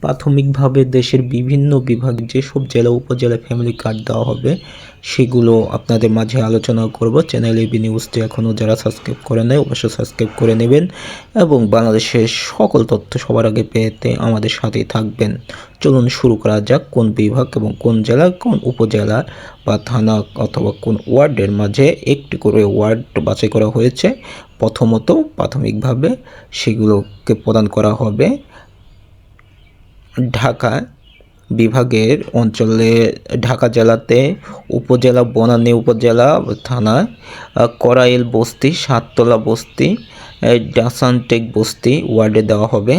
প্রাথমিকভাবে দেশের বিভিন্ন বিভাগে যেসব জেলা উপজেলায় ফ্যামিলি কার্ড দেওয়া হবে সেগুলো আপনাদের মাঝে আলোচনা করব। চ্যানেল এবি নিউজটি এখনও যারা সাবস্ক্রাইব করে নেয় অবশ্যই সাবস্ক্রাইব করে নেবেন এবং বাংলাদেশের সকল তথ্য সবার আগে পেতে আমাদের সাথেই থাকবেন। চলুন শুরু করা যাক। কোন বিভাগ এবং কোন জেলা, কোন উপজেলা বা থানা অথবা কোন ওয়ার্ডের মাঝে একটি করে ওয়ার্ড বাছাই করা হয়েছে। প্রথমত প্রাথমিকভাবে সেগুলোকে প্রদান করা হবে ঢাকা বিভাগের অঞ্চলে, ঢাকা জেলাতে উপজেলা বনানী উপজেলা থানা করাইল বস্তি, সাততলা বস্তি, ডাসানটেক বস্তি ওয়ার্ডে দেওয়া হবে।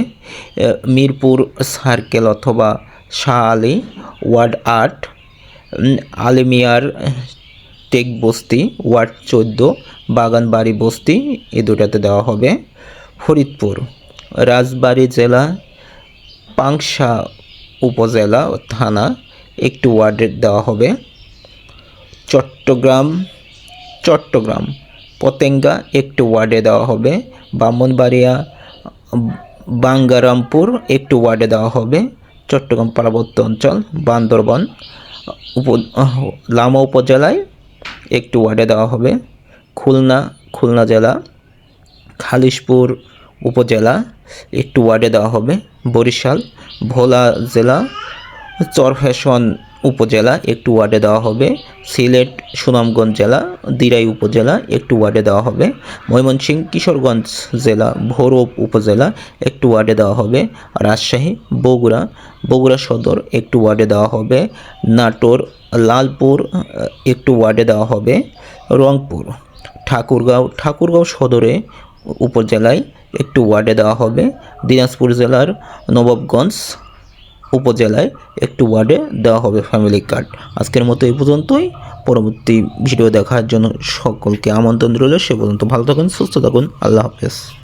মিরপুর সার্কেল অথবা শাহ আলী ওয়ার্ড 8, আলমিয়ার টেক বস্তি ওয়ার্ড 14, বাগানবাড়ি বস্তি এই দুটাতে দেওয়া হবে। ফরিদপুর রাজবাড়ী জেলা পাংশা উপজেলা থানা একটি ওয়ার্ডে দেওয়া হবে। চট্টগ্রাম পতেঙ্গা একটি ওয়ার্ডে দেওয়া হবে। ব্রাহ্মণবাড়িয়া বাঙ্গারামপুর একটি ওয়ার্ডে দেওয়া হবে। চট্টগ্রাম পার্বত্য অঞ্চল বান্দরবান লামা উপজেলায় একটি ওয়ার্ডে দেওয়া হবে। খুলনা জেলা খালিশপুর উপজেলা একটি ওয়ার্ডে দেওয়া হবে। বরিশাল ভোলা জেলা চরফ্যাশন উপজেলা একটি ওয়ার্ডে দেওয়া হবে। সিলেট সুনামগঞ্জ জেলা দিরাই উপজেলা একটি ওয়ার্ডে দেওয়া হবে। ময়মনসিংহ কিশোরগঞ্জ জেলা ভৈরব উপজেলা একটি ওয়ার্ডে দেওয়া হবে। রাজশাহী বগুড়া সদর একটি ওয়ার্ডে দেওয়া হবে। নাটোর লালপুর একটি ওয়ার্ডে দেওয়া হবে। রংপুর ঠাকুরগাঁও সদরে উপজেলায় একটি ওয়ার্ডে দেওয়া হবে। দিনাজপুর জেলার নবাবগঞ্জ উপজেলায় একটি ওয়ার্ডে দেওয়া হবে ফ্যামিলি কার্ড। আজকের মতো এই পর্যন্তই। পরবর্তী ভিডিও দেখার জন্য সকলকে আমন্ত্রণ রইল। সে পর্যন্ত ভালো থাকুন, সুস্থ থাকুন। আল্লাহ হাফেজ।